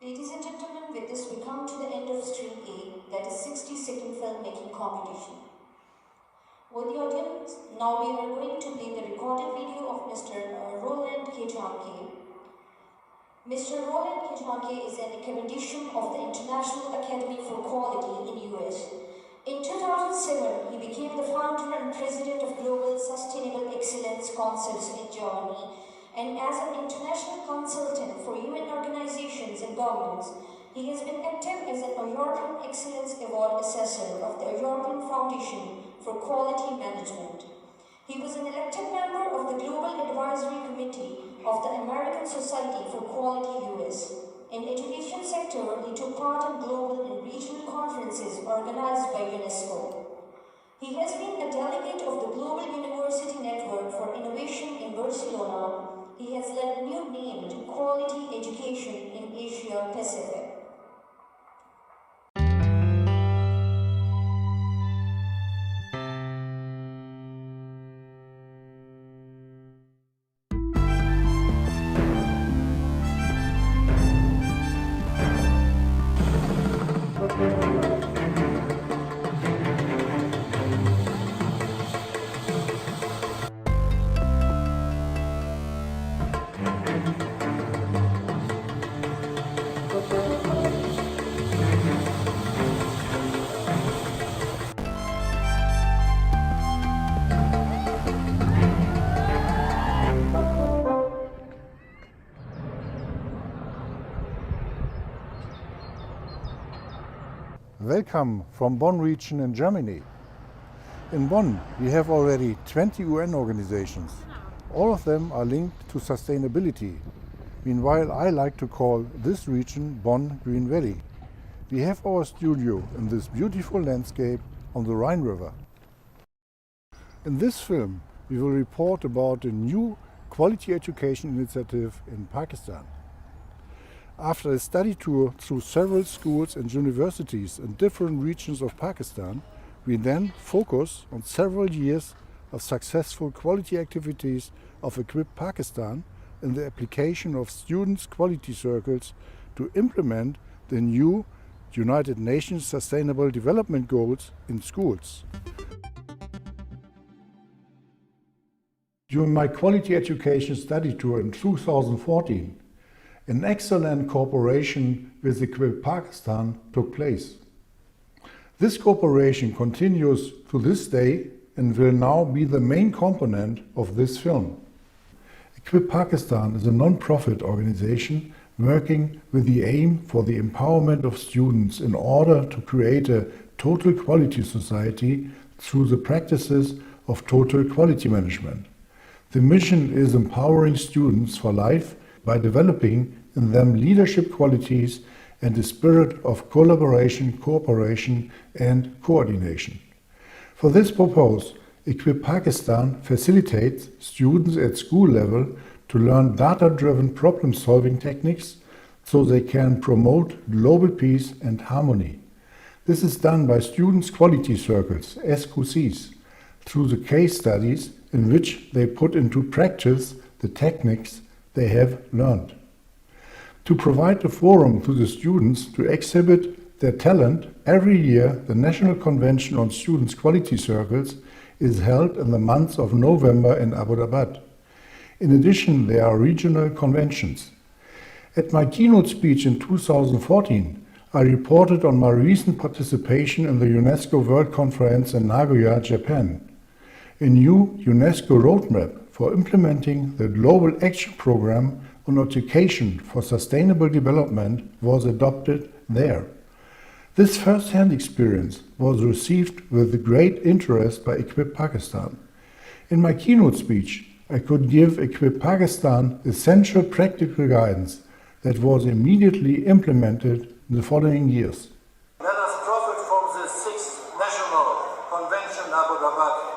Ladies and gentlemen, with this we come to the end of Stream A, that is 60-second filmmaking competition. With the audience, now we are going to play the recorded video of Mr. Roland K. Jahnke. Mr. Roland K. Jahnke is an academician of the International Academy for Quality in US. In 2007, he became the founder and president of Global Sustainable Excellence Concepts in Germany, and as an international consultant for UN organizations and governments, he has been active as an European Excellence Award Assessor of the European Foundation for Quality Management. He was an elected member of the Global Advisory Committee of the American Society for Quality US. In education sector, he took part in global and regional conferences organized by UNESCO. He has been a delegate of the Global University Network for Innovation in Barcelona. He has led new named quality education in Asia Pacific. Welcome from Bonn region in Germany. In Bonn we have already 20 UN organizations. All of them are linked to sustainability. Meanwhile, I like to call this region Bonn Green Valley. We have our studio in this beautiful landscape on the Rhine River. In this film we will report about a new quality education initiative in Pakistan. After a study tour through several schools and universities in different regions of Pakistan, we then focus on several years of successful quality activities of Equip Pakistan in the application of students' quality circles to implement the new United Nations Sustainable Development Goals in schools. During my quality education study tour in 2014, an excellent cooperation with Equip Pakistan took place. This cooperation continues to this day and will now be the main component of this film. Equip Pakistan is a non-profit organization working with the aim for the empowerment of students in order to create a total quality society through the practices of total quality management. The mission is empowering students for life by developing in them leadership qualities and a spirit of collaboration, cooperation and coordination. For this purpose, Equip Pakistan facilitates students at school level to learn data-driven problem-solving techniques so they can promote global peace and harmony. This is done by students' quality circles, SQCs, through the case studies in which they put into practice the techniques they have learned. To provide a forum to the students to exhibit their talent, every year the National Convention on Students' Quality Circles is held in the month of November in Abbottabad. In addition, there are regional conventions. At my keynote speech in 2014, I reported on my recent participation in the UNESCO World Conference in Nagoya, Japan. A new UNESCO roadmap for implementing the Global Action Program on Education for Sustainable Development was adopted there. This first-hand experience was received with great interest by Equip Pakistan. In my keynote speech, I could give Equip Pakistan essential practical guidance that was immediately implemented in the following years. Let us profit from the 6th National Convention Abbottabad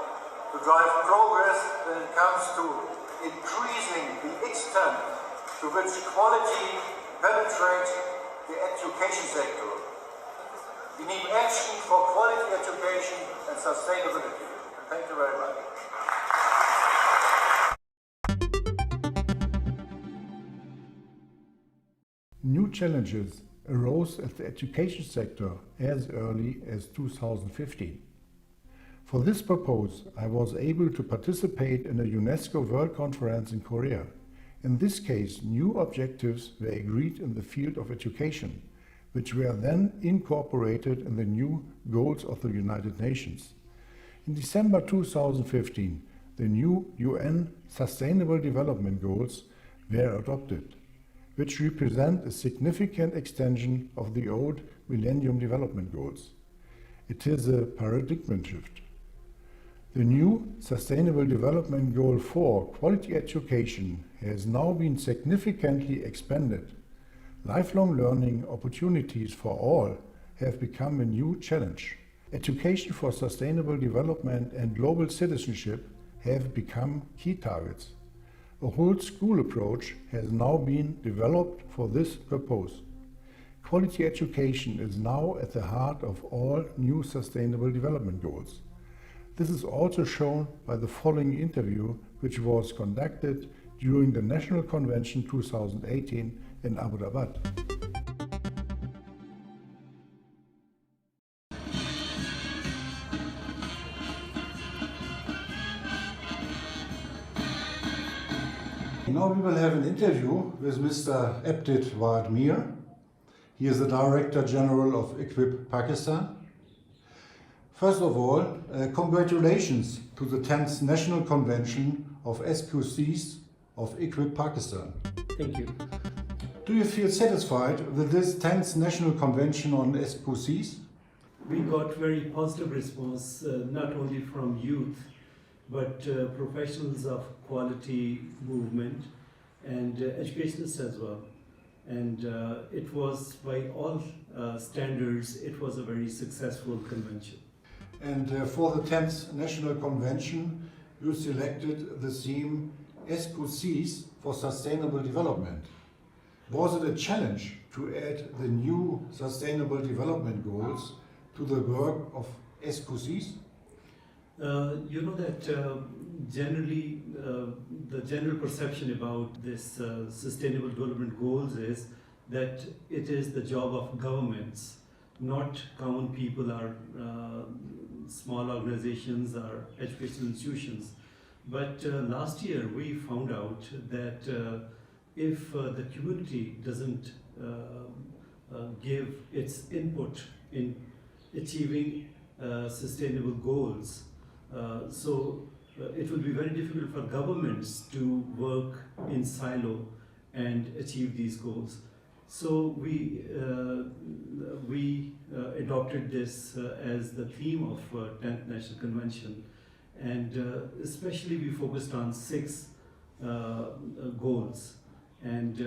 to drive progress when it comes to increasing the extent to which quality penetrates the education sector. We need action for quality education and sustainability. Thank you very much. New challenges arose at the education sector as early as 2015. For this purpose, I was able to participate in a UNESCO World Conference in Korea. In this case, new objectives were agreed in the field of education, which were then incorporated in the new goals of the United Nations. In December 2015, the new UN Sustainable Development Goals were adopted, which represent a significant extension of the old Millennium Development Goals. It is a paradigm shift. The new Sustainable Development Goal 4, quality education, has now been significantly expanded. Lifelong learning opportunities for all have become a new challenge. Education for sustainable development and global citizenship have become key targets. A whole school approach has now been developed for this purpose. Quality education is now at the heart of all new Sustainable Development Goals. This is also shown by the following interview, which was conducted during the National Convention 2018 in Abbottabad. Now we will have an interview with Mr. Abbottabad. He is the Director General of EQUIP Pakistan. First of all, congratulations to the 10th National Convention of SQCs of EQUIP Pakistan. Thank you. Do you feel satisfied with this 10th National Convention on SQCs? We got very positive response, not only from youth, but professionals of quality movement and educationists as well. And it was, by all standards, it was a very successful convention. And for the 10th National Convention, you selected the theme SQCs for Sustainable Development. Was it a challenge to add the new Sustainable Development Goals to the work of SQCs? You know that generally the general perception about this Sustainable Development Goals is that it is the job of governments, not common people or small organizations or educational institutions. But last year we found out that if the community doesn't give its input in achieving sustainable goals, it will be very difficult for governments to work in silo and achieve these goals. So we adopted this as the theme of 10th National Convention, and especially we focused on 6 goals. And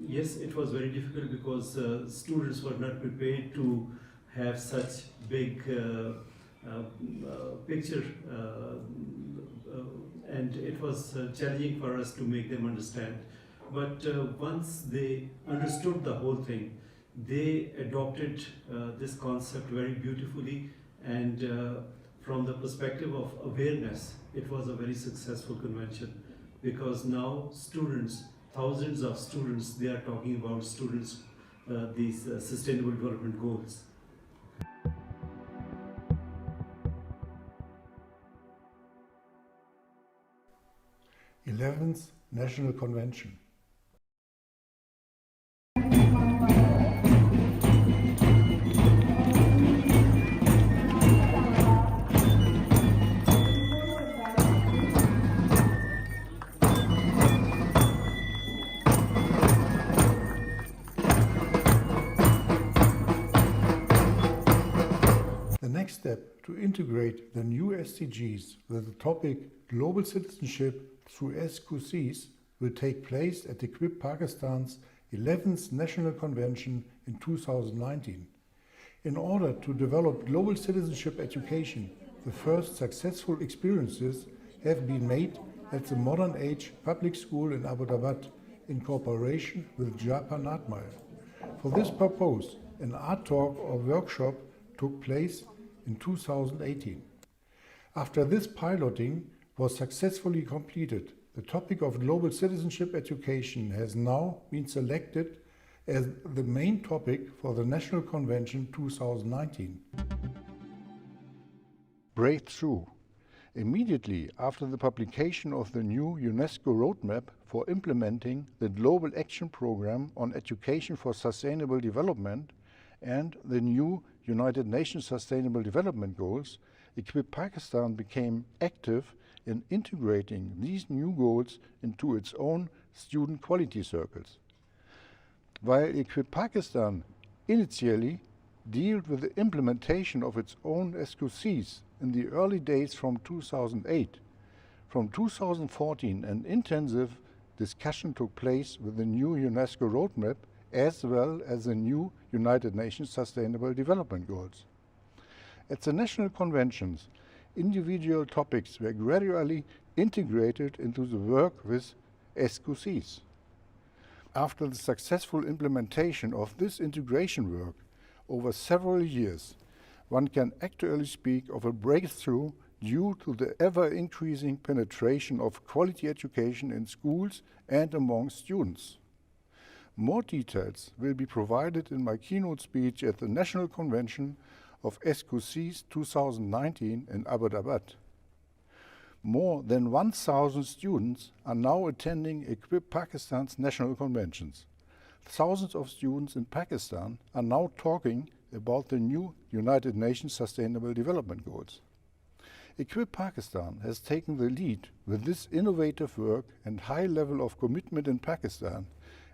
yes, it was very difficult because students were not prepared to have such big picture, and it was challenging for us to make them understand. But once they understood the whole thing, they adopted this concept very beautifully, and from the perspective of awareness, it was a very successful convention, because now students, thousands of students, they are talking about these Sustainable Development Goals. th National Convention. The next step to integrate the new SDGs with the topic Global Citizenship through SQCs will take place at EQUIP Pakistan's 11th National Convention in 2019. In order to develop global citizenship education, the first successful experiences have been made at the Modern Age Public School in Abbottabad in cooperation with Japan Art Mile. For this purpose, an art talk or workshop took place in 2018. After this piloting was successfully completed, the topic of global citizenship education has now been selected as the main topic for the National Convention 2019. Breakthrough. Immediately after the publication of the new UNESCO roadmap for implementing the Global Action Programme on Education for Sustainable Development and the new United Nations Sustainable Development Goals, Equip Pakistan became active in integrating these new goals into its own student quality circles. While Equip Pakistan initially dealt with the implementation of its own SQCs in the early days from 2008, from 2014 an intensive discussion took place with the new UNESCO roadmap as well as the new United Nations Sustainable Development Goals. At the national conventions, individual topics were gradually integrated into the work with SQCs. After the successful implementation of this integration work over several years, one can actually speak of a breakthrough due to the ever-increasing penetration of quality education in schools and among students. More details will be provided in my keynote speech at the National Convention of SQCs 2019 in Abbottabad. More than 1,000 students are now attending Equip Pakistan's national conventions. Thousands of students in Pakistan are now talking about the new United Nations Sustainable Development Goals. Equip Pakistan has taken the lead with this innovative work and high level of commitment in Pakistan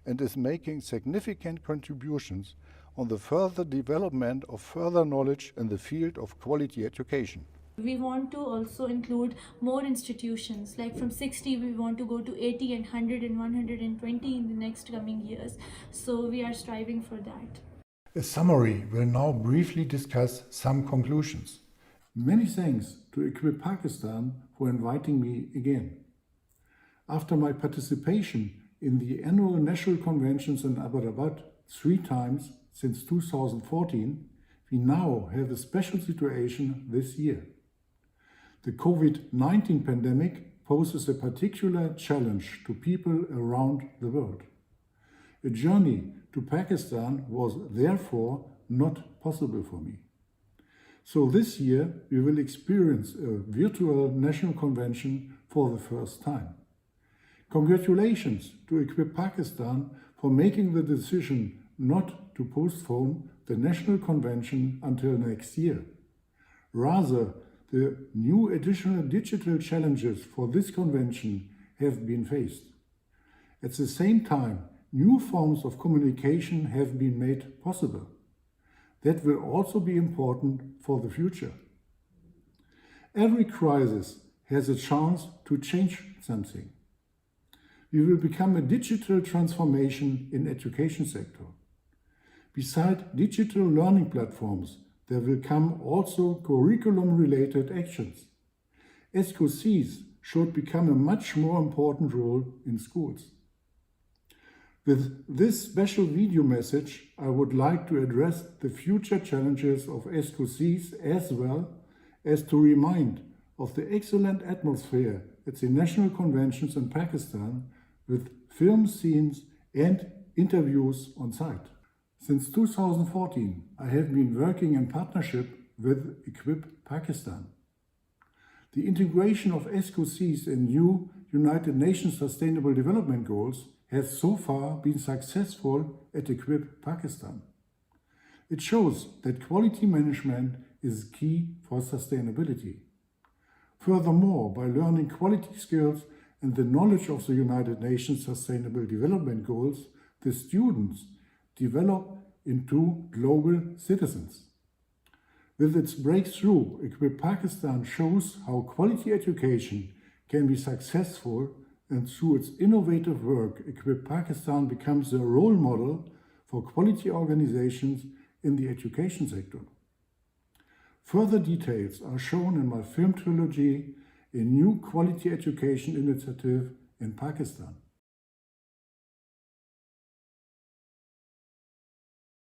and is making significant contributions on the further development of further knowledge in the field of quality education. We want to also include more institutions, like from 60 we want to go to 80 and 100 and 120 in the next coming years. So we are striving for that. A summary will now briefly discuss some conclusions. Many thanks to Equip Pakistan for inviting me again. After my participation in the annual national conventions in Abbottabad 3 times since 2014, we now have a special situation this year. The COVID-19 pandemic poses a particular challenge to people around the world. A journey to Pakistan was therefore not possible for me. So this year we will experience a virtual national convention for the first time. Congratulations to Equip Pakistan for making the decision not to postpone the national convention until next year. Rather, the new additional digital challenges for this convention have been faced. At the same time, new forms of communication have been made possible. That will also be important for the future. Every crisis has a chance to change something. We will become a digital transformation in education sector. Besides digital learning platforms, there will come also curriculum-related actions. SQCs should become a much more important role in schools. With this special video message, I would like to address the future challenges of SQCs as well as to remind of the excellent atmosphere at the national conventions in Pakistan with film scenes and interviews on site. Since 2014, I have been working in partnership with Equip Pakistan. The integration of SQCs in new United Nations Sustainable Development Goals has so far been successful at Equip Pakistan. It shows that quality management is key for sustainability. Furthermore, by learning quality skills and the knowledge of the United Nations Sustainable Development Goals, the students develop into global citizens. With its breakthrough, Equip Pakistan shows how quality education can be successful, and through its innovative work, Equip Pakistan becomes a role model for quality organizations in the education sector. Further details are shown in my film trilogy, A New Quality Education Initiative in Pakistan.